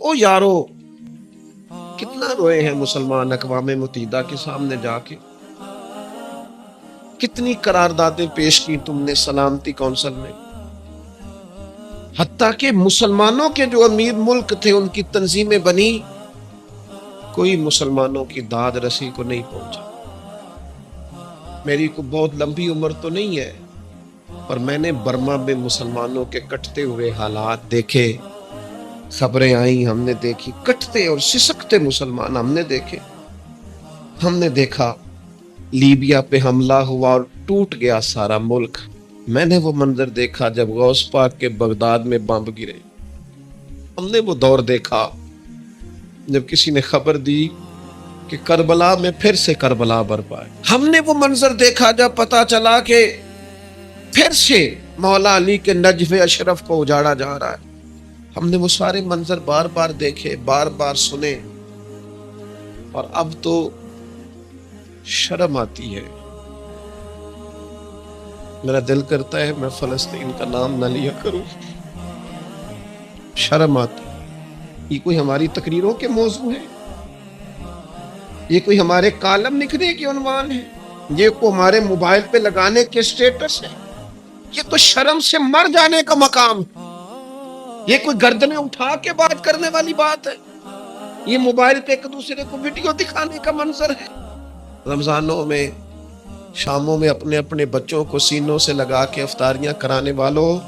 او یارو کتنا روئے ہیں مسلمان اقوام متحدہ کے سامنے جا کے، کتنی قراردادیں پیش کی تم نے سلامتی کونسل میں، حتیٰ کہ مسلمانوں کے جو امیر ملک تھے ان کی تنظیمیں بنی، کوئی مسلمانوں کی داد رسی کو نہیں پہنچا۔ میری کو بہت لمبی عمر تو نہیں ہے، پر میں نے برما میں مسلمانوں کے کٹتے ہوئے حالات دیکھے، خبریں آئیں، ہم نے دیکھی، کٹتے اور سسکتے مسلمان ہم نے دیکھے۔ ہم نے دیکھا لیبیا پہ حملہ ہوا اور ٹوٹ گیا سارا ملک۔ میں نے وہ منظر دیکھا جب غوث پاک کے بغداد میں بمب گرے۔ ہم نے وہ دور دیکھا جب کسی نے خبر دی کہ کربلا میں پھر سے کربلا برپا ہے۔ ہم نے وہ منظر دیکھا جب پتا چلا کہ پھر سے مولا علی کے نجف اشرف کو اجاڑا جا رہا ہے۔ ہم نے وہ سارے منظر بار بار دیکھے، بار بار سنے، اور اب تو شرم آتی ہے۔ میرا دل کرتا ہے میں فلسطین کا نام نہ لیا کروں، شرم آتی۔ یہ کوئی ہماری تقریروں کے موضوع ہے؟ یہ کوئی ہمارے کالم لکھنے کے عنوان ہے؟ یہ کوئی ہمارے موبائل پہ لگانے کے سٹیٹس ہے؟ یہ تو شرم سے مر جانے کا مقام ہے۔ یہ کوئی گردنیں اٹھا کے بات کرنے والی بات ہے؟ یہ موبائل پہ ایک دوسرے کو ویڈیو دکھانے کا منظر ہے؟ رمضانوں میں، شاموں میں اپنے اپنے بچوں کو سینوں سے لگا کے افطاریاں کرانے والوں،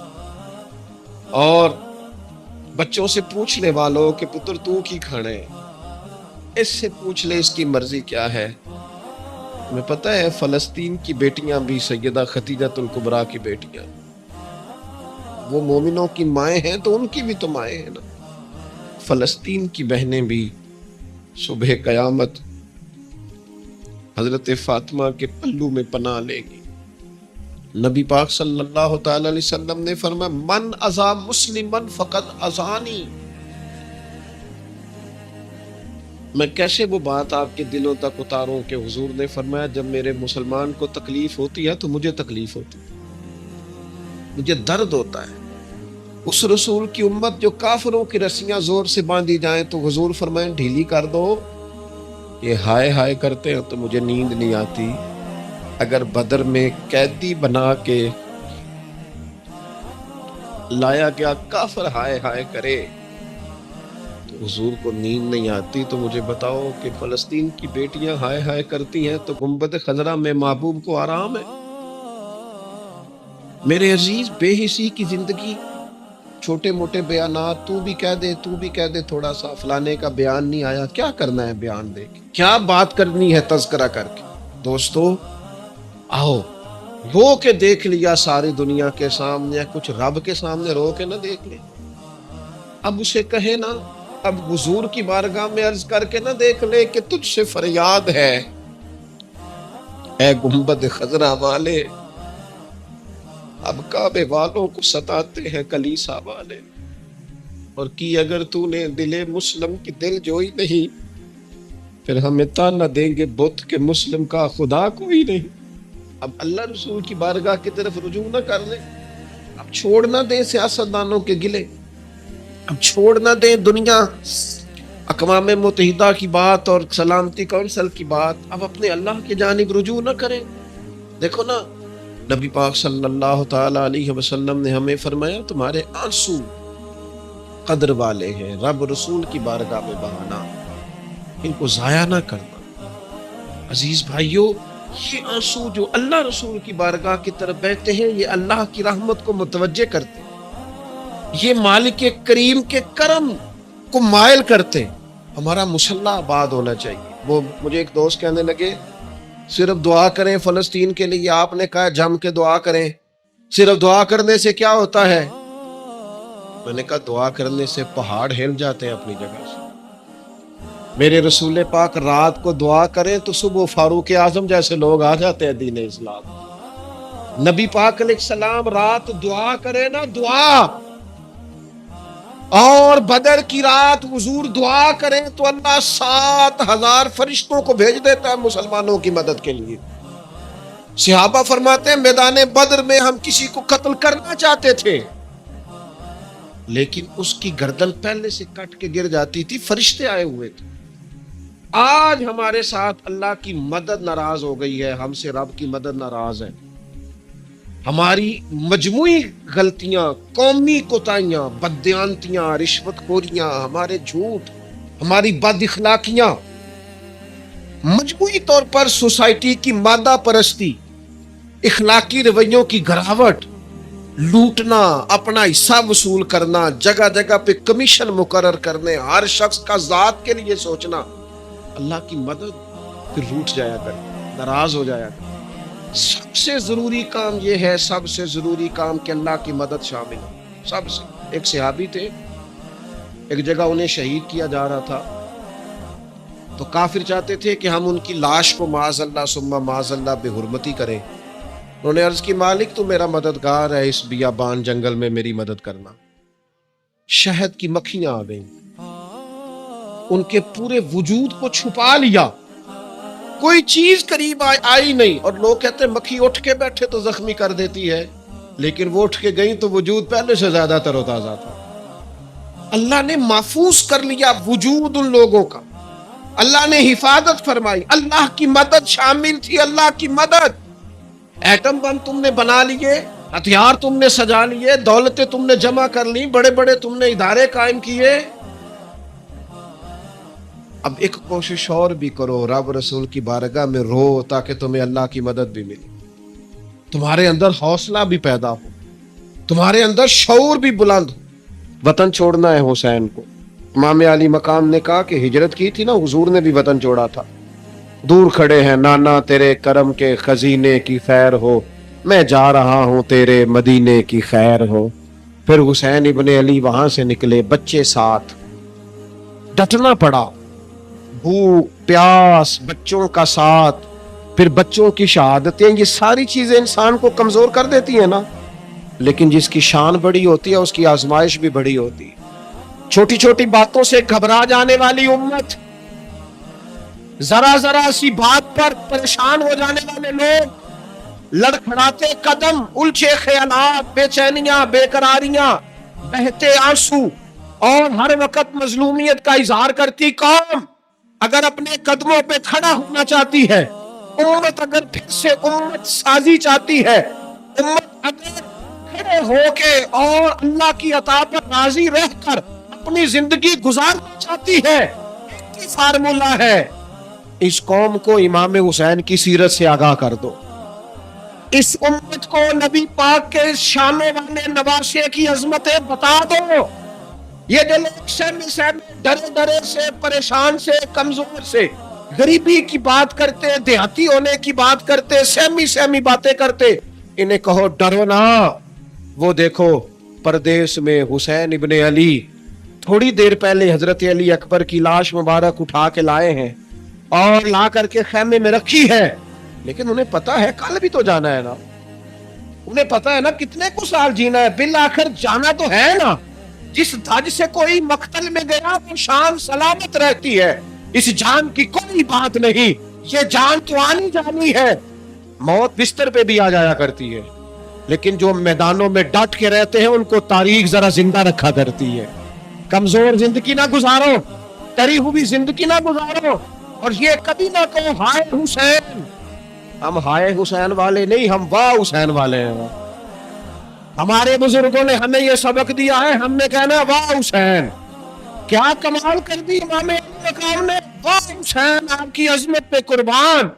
اور بچوں سے پوچھنے والوں کہ پتر تو کی کھانا ہے، اس سے پوچھ لے اس کی مرضی کیا ہے۔ تمہیں پتہ ہے فلسطین کی بیٹیاں بھی سیدہ ختیجۃ الکبریٰ کی بیٹیاں، وہ مومنوں کی مائیں ہیں تو ان کی بھی تو مائیں ہیں نا۔ فلسطین کی بہنیں بھی صبح قیامت حضرت فاطمہ کے پلو میں پناہ لے گی۔ نبی پاک صلی اللہ تعالی علیہ وسلم نے فرمایا من اذا مسلمن فقد اذانی۔ میں کیسے وہ بات آپ کے دلوں تک اتاروں کہ حضور نے فرمایا جب میرے مسلمان کو تکلیف ہوتی ہے تو مجھے تکلیف ہوتی ہے، مجھے درد ہوتا ہے۔ اس رسول کی امت جو کافروں کی رسیاں زور سے باندھی جائیں تو حضور فرمائیں ڈھیلی کر دو، یہ ہائے ہائے کرتے ہیں تو مجھے نیند نہیں آتی۔ اگر بدر میں قیدی بنا کے لایا گیا کافر ہائے ہائے کرے تو حضور کو نیند نہیں آتی، تو مجھے بتاؤ کہ فلسطین کی بیٹیاں ہائے ہائے کرتی ہیں تو گنبد خضرا میں محبوب کو آرام ہے؟ میرے عزیز، بے حسی کی زندگی، چھوٹے موٹے بیانات، تو بھی کہہ دے تھوڑا سا فلانے کا بیان نہیں آیا، کیا کرنا ہے بیان دے کے؟ کیا بات کرنی ہے تذکرہ کر کے؟ دوستو آؤ، رو کے دیکھ لیا ساری دنیا کے سامنے، کچھ رب کے سامنے رو کے نہ دیکھ لے؟ اب اسے کہے نا، اب حضور کی بارگاہ میں عرض کر کے نہ دیکھ لے کہ تجھ سے فریاد ہے اے گنبد خضرا والے، اب کعبے والوں کو ستاتے ہیں کلیسا والے، اور کی اگر تو نے دل مسلم کی دل جوئی نہیں، پھر ہمیں تانا دیں گے بت کہ مسلم کا خدا کوئی نہیں۔ اب اللہ رسول کی بارگاہ کی طرف رجوع نہ کر لیں، اب چھوڑ نہ دیں سیاستدانوں کے گلے، اب چھوڑ نہ دیں دنیا اقوام متحدہ کی بات اور سلامتی کونسل کی بات، اب اپنے اللہ کی جانب رجوع نہ کریں۔ دیکھو نا، نبی پاک صلی اللہ تعالی علیہ وسلم نے ہمیں فرمایا تمہارے آنسو قدر والے ہیں، رب رسول کی بارگاہ میں بہانا، ان کو ضائع نہ کرنا۔ عزیز بھائیو، یہ آنسو جو اللہ رسول کی بارگاہ کی طرف بہتے ہیں، یہ اللہ کی رحمت کو متوجہ کرتے ہیں، یہ مالک کریم کے کرم کو مائل کرتے ہیں۔ ہمارا مسلح آباد ہونا چاہیے۔ وہ مجھے ایک دوست کہنے لگے صرف دعا کریں فلسطین کے لیے، آپ نے کہا جم کے دعا کریں، صرف دعا کرنے سے کیا ہوتا ہے؟ میں نے کہا دعا کرنے سے پہاڑ ہل جاتے ہیں اپنی جگہ سے۔ میرے رسول پاک رات کو دعا کریں تو صبح فاروق اعظم جیسے لوگ آ جاتے ہیں دین اسلام۔ نبی پاک علیہ السلام رات دعا کرے نا، دعا، اور بدر کی رات حضور دعا کریں تو اللہ 7,000 فرشتوں کو بھیج دیتا ہے مسلمانوں کی مدد کے لیے۔ صحابہ فرماتے ہیں میدان بدر میں ہم کسی کو قتل کرنا چاہتے تھے، لیکن اس کی گردن پہلے سے کٹ کے گر جاتی تھی، فرشتے آئے ہوئے تھے. آج ہمارے ساتھ اللہ کی مدد ناراض ہو گئی ہے، ہم سے رب کی مدد ناراض ہے. ہماری مجموعی غلطیاں، قومی کوتاہیاں، بددیانتیاں، رشوت خوریاں، ہمارے جھوٹ، ہماری بد اخلاقیاں، مجموعی طور پر سوسائٹی کی مادہ پرستی، اخلاقی رویوں کی گراوٹ، لوٹنا، اپنا حصہ وصول کرنا، جگہ جگہ پہ کمیشن مقرر کرنے، ہر شخص کا ذات کے لیے سوچنا، اللہ کی مدد پھر روٹ جایا کر، ناراض ہو جایا کر. سب سے ضروری کام یہ ہے، سب سے ضروری کام کہ اللہ کی مدد شامل ہو. سب سے. ایک صحابی تھے، ایک جگہ انہیں شہید کیا جا رہا تھا، تو کافر چاہتے تھے کہ ہم ان کی لاش کو معاذ اللہ ثم معاذ اللہ بے حرمتی کریں. انہوں نے عرض کی مالک تو میرا مددگار ہے، اس بیابان جنگل میں میری مدد کرنا. شہد کی مکھیاں آ گئیں، ان کے پورے وجود کو چھپا لیا، کوئی چیز قریب آئی نہیں. اور لوگ کہتے ہیں مکھی اٹھ کے بیٹھے تو زخمی کر دیتی ہے، لیکن وہ اٹھ کے گئیں تو وجود پہلے سے زیادہ تر و تازہ تھا. اللہ نے محفوظ کر لیا وجود ان لوگوں کا، اللہ نے حفاظت فرمائی، اللہ کی مدد شامل تھی. اللہ کی مدد. ایٹم بم تم نے بنا لیے، ہتھیار تم نے سجا لیے، دولتیں تم نے جمع کر لی، بڑے بڑے تم نے ادارے قائم کیے. اب ایک کوشش اور بھی کرو، رب رسول کی بارگاہ میں رو تاکہ تمہیں اللہ کی مدد بھی ملے، تمہارے اندر حوصلہ بھی پیدا ہو، تمہارے اندر شعور بھی بلند ہو. وطن چھوڑنا ہے حسین کو. امام علی مقام نے کہا کہ ہجرت کی تھی نا، حضور نے بھی وطن چھوڑا تھا. دور کھڑے ہیں نانا تیرے کرم کے خزینے کی خیر ہو، میں جا رہا ہوں تیرے مدینے کی خیر ہو. پھر حسین ابن علی وہاں سے نکلے، بچے ساتھ، ڈٹنا پڑا. بھوک پیاس، بچوں کا ساتھ، پھر بچوں کی شہادتیں، یہ ساری چیزیں انسان کو کمزور کر دیتی ہیں نا. لیکن جس کی شان بڑی ہوتی ہے اس کی آزمائش بھی بڑی ہوتی ہے. چھوٹی چھوٹی باتوں سے گھبرا جانے والی امت، ذرا ذرا سی بات پر پریشان ہو جانے والے لوگ، لڑکھڑاتے قدم، الجھے خیالات، بے چینیاں، بے قراریاں، بہتے آنسو، اور ہر وقت مظلومیت کا اظہار کرتی قوم اگر اپنے قدموں پہ کھڑا ہونا چاہتی ہے، امت اگر پھر سے امت سازی چاہتی ہے، امت اگر کھڑے ہو کے اور اللہ کی عطا پر راضی رہ کر اپنی زندگی گزارنا چاہتی ہے، ایک ہی فارمولہ ہے، اس قوم کو امام حسین کی سیرت سے آگاہ کر دو. اس امت کو نبی پاک کے شانوں والے نواسے کی عظمتیں بتا دو. یہ جو لوگ سہمے ڈرے ڈرے سے، پریشان سے، کمزور سے، غریبی کی بات کرتے، دیہاتی ہونے کی بات کرتے، سہمی باتیں کرتے، انہیں کہو ڈرو نہ. وہ دیکھو پردیس میں حسین ابن علی تھوڑی دیر پہلے حضرت علی اکبر کی لاش مبارک اٹھا کے لائے ہیں اور لا کر کے خیمے میں رکھی ہے، لیکن انہیں پتا ہے کل بھی تو جانا ہے نا، انہیں پتا ہے نا کتنے کو سال جینا ہے، بالآخر جانا تو ہے نا. جس دھج سے کوئی مقتل میں گیا وہ شان سلامت رہتی ہے، اس جان کی کوئی بات نہیں، یہ جان تو آنی جانی ہے. موت بستر پہ بھی آ جایا کرتی ہے، لیکن جو میدانوں میں ڈٹ کے رہتے ہیں ان کو تاریخ ذرا زندہ رکھا کرتی ہے. کمزور زندگی نہ گزارو، ٹری ہوئی زندگی نہ گزارو، اور یہ کبھی نہ کہو ہائے حسین. ہم ہائے حسین والے نہیں، ہم واہ حسین والے ہیں. ہمارے بزرگوں نے ہمیں یہ سبق دیا ہے، ہم نے کہنا ہے واہ حسین. کیا کمال کر دی امام علی مقام نے، واہ حسین آپ کی عظمت پہ قربان.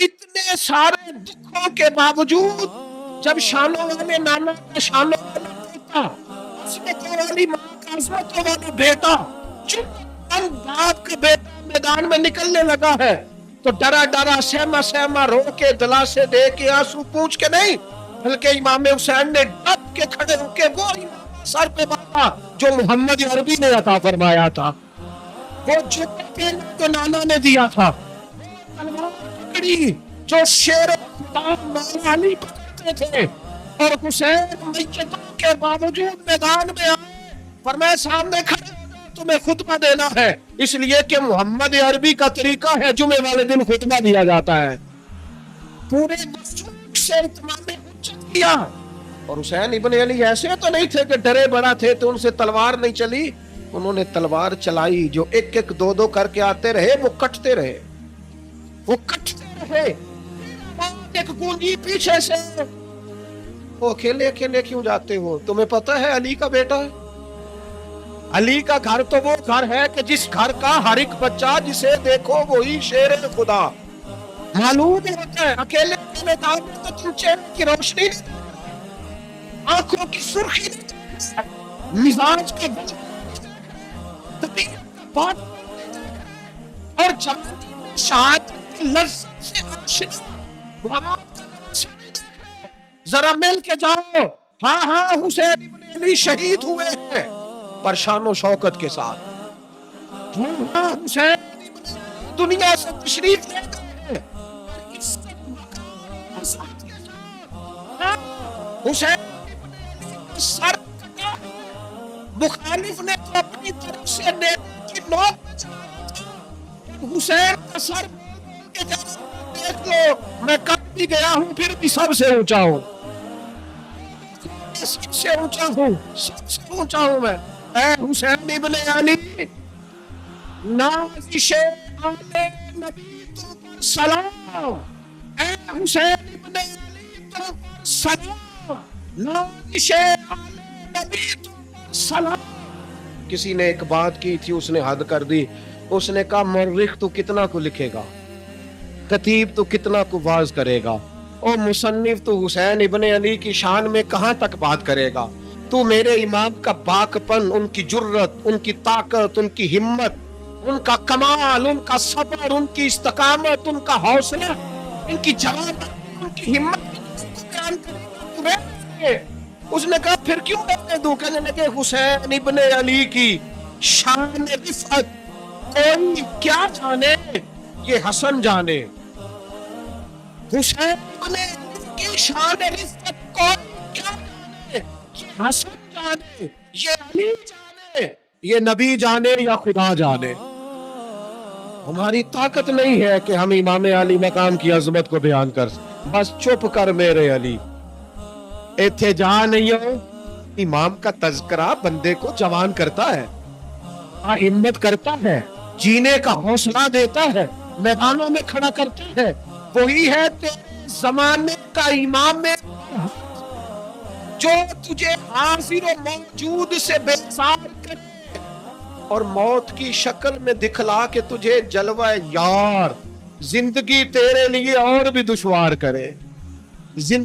اتنے سارے دکھوں کے باوجود جب شانوں والے نانا کا شانوں والا بیٹا، عظمتوں والی ماں کا عظمتوں والا بیٹا، چند باپ کا بیٹا میدان میں نکلنے لگا ہے تو ڈرا ڈرا، سہما سہما، رو کے، دلاسے دے کے، آنسو پوچھ کے نہیں، بلکہ امام حسین نے ڈٹ کے کھڑے ہو کے وہ امام سر پہ باندھا جو محمد عربی نے عطا فرمایا تھا، وہ جوتا پہنا تو نانا نے دیا تھا، تلوار پکڑی جو شیر خدا مولا علی پکڑتے تھے، اور حسین میتوں کے باوجود میدان میں آئے، فرمایا سامنے کھڑے ہو جاؤ، تمہیں خطبہ دینا ہے. اس لیے کہ محمد عربی کا طریقہ ہے جمعے والے دن خطبہ دیا جاتا ہے. پورے مشرق سے اتمام حجت کیا، اور حسین ابن علی ایسے تو نہیں تھے کہ ڈرے بڑا تھے تو ان سے تلوار نہیں چلی، انہوں نے تلوار چلائی، جو ایک ایک دو دو کر کے آتے رہے وہ کٹتے رہے، وہ کٹتے رہے، ایک گونجی پیچھے سے، وہ اکیلے اکیلے کیوں جاتے ہو؟ تمہیں پتہ ہے علی کا بیٹا ہے، علی کا گھر تو وہ گھر ہے کہ جس گھر کا ہر ایک بچہ جسے دیکھو وہی شیر خدا، معلوم ہوتا ہے اکیلے اکیلے جاؤ تو تم چہرے کی روشنی، آنکھوں کی سرخی، مزاج کا بات، اور جب شاید لذت سے آشنا ذرا مل کے جاؤ، ہاں ہاں حسین ابن علی شہید ہوئے ہیں پر شان و شوکت کے ساتھ، ہاں حسین دنیا سے تشریف لے گئے، حسین سر مخالف نے تو اپنی طرف سے نیت کی نوک، حسین کا سر دیکھ لو، میں کب بھی گیا ہوں پھر بھی سب سے اونچا ہوں، سب سے اونچا ہوں، سب سے اونچا ہوں میں، اے حسین ابن علی نازش آل نبی تم پر سلام، اے حسین ابن علی تم پر سلام، نازش آل نبی تم پر سلام۔ کسی نے ایک بات کی تھی، اس نے حد کر دی، اس نے کہا مورخ تو کتنا کو لکھے گا، خطیب تو کتنا کو واز کرے گا، اور مصنف تو حسین ابن علی کی شان میں کہاں تک بات کرے گا، تو میرے امام کا پاک پن، ان کی جرت، ان کی طاقت، ان کی ہمت، ان کا کمال، ان کا صبر، ان کی استقامت، ان کا حوصلہ، ان کی جوانت، ان کی ہمت بیان کرے گا۔ اس نے کہا پھر کیوں کرنے دوں؟ کہنے لگے حسین ابن علی کی شان رفعت کوئی کیا جانے، یہ حسن جانے، حسین ابن علی کی شان رفعت کوئی کیا جانے، یہ حسن جانے، یہ علی جانے، یہ نبی جانے یا خدا جانے۔ ہماری طاقت نہیں ہے کہ ہم امام علی مقام کی عظمت کو بیان کر، بس چپ کر میرے علی، ایتھے جا نہیں ہو۔ امام کا تذکرہ بندے کو جوان کرتا ہے، ہمت کرتا ہے، جینے کا حوصلہ دیتا ہے، میدانوں میں کھڑا کرتا ہے، وہی ہے تیرے زمانے کا امام جو تجھے حاضر و موجود سے بیزار کرے اور موت کی شکل میں دکھلا کے تجھے جلوہ یار زندگی تیرے لیے اور بھی دشوار کرے،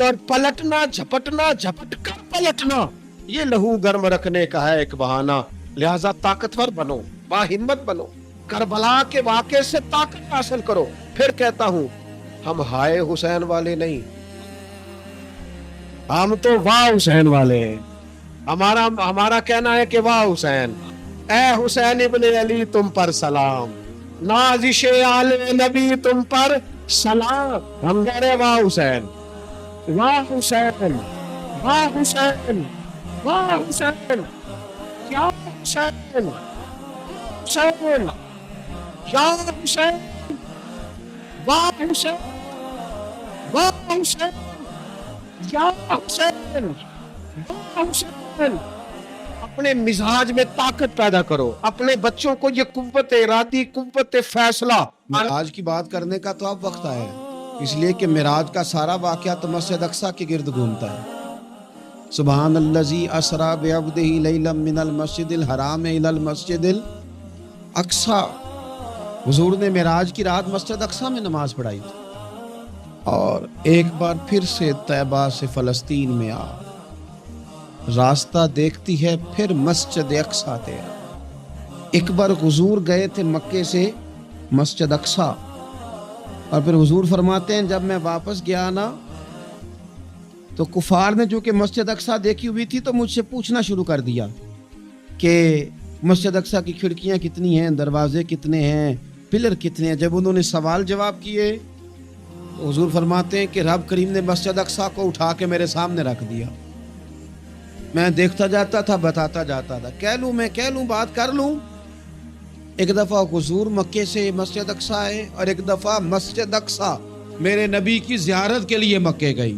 اور پلٹنا جھپٹنا، جھپٹ کر پلٹنا، یہ لہو گرم رکھنے کا ہے ایک بہانہ، لہذا طاقتور بنو، باہمت بنو، کربلا کے واقعے سے طاقت حاصل کرو۔ پھر کہتا ہوں ہم ہائے حسین والے نہیں، ہم تو واہ حسین والے ہیں، ہمارا کہنا ہے کہ واہ حسین، اے حسین ابن علی تم پر سلام، نازش آل نبی تم پر سلام، ہم کہہ رہے واہ حسین، واہ حسین، واہ حسین، واہ حسین، یا حسین، حسین، یا حسین، واہ حسین، واہ حسین، یا حسین، واہ حسین۔ اپنے مزاج میں طاقت پیدا کرو، اپنے بچوں کو یہ قوت ارادی، قوت فیصلہ۔ معراج کی بات کرنے کا تو اب وقت آیا ہے، اس لیے کہ معراج کا سارا واقعہ تو مسجد اقصیٰ کے گرد گھومتا ہے۔ سبحان الذی اسریٰ بعبدہ لیلا من المسجد الحرام الی المسجد الاقصیٰ، حضور نے معراج کی رات مسجد اقصیٰ میں نماز پڑھائی تھی، اور ایک بار پھر سے طیبہ سے فلسطین میں آ، راستہ دیکھتی ہے پھر مسجد اقصیٰ تیرا۔ ایک بار حضور گئے تھے مکے سے مسجد اقصیٰ، اور پھر حضور فرماتے ہیں جب میں واپس گیا نا تو کفار نے جو کہ مسجد اقصیٰ دیکھی ہوئی تھی تو مجھ سے پوچھنا شروع کر دیا کہ مسجد اقصیٰ کی کھڑکیاں کتنی ہیں، دروازے کتنے ہیں، پلر کتنے ہیں۔ جب انہوں نے سوال جواب کیے تو حضور فرماتے ہیں کہ رب کریم نے مسجد اقصیٰ کو اٹھا کے میرے سامنے رکھ دیا، میں دیکھتا جاتا تھا، بتاتا جاتا تھا، کہہ لوں بات کر لوں۔ ایک دفعہ حضور مکے سے مسجد اقصیٰ آئے، اور ایک دفعہ مسجد اقصیٰ میرے نبی کی زیارت کے لیے مکے گئی۔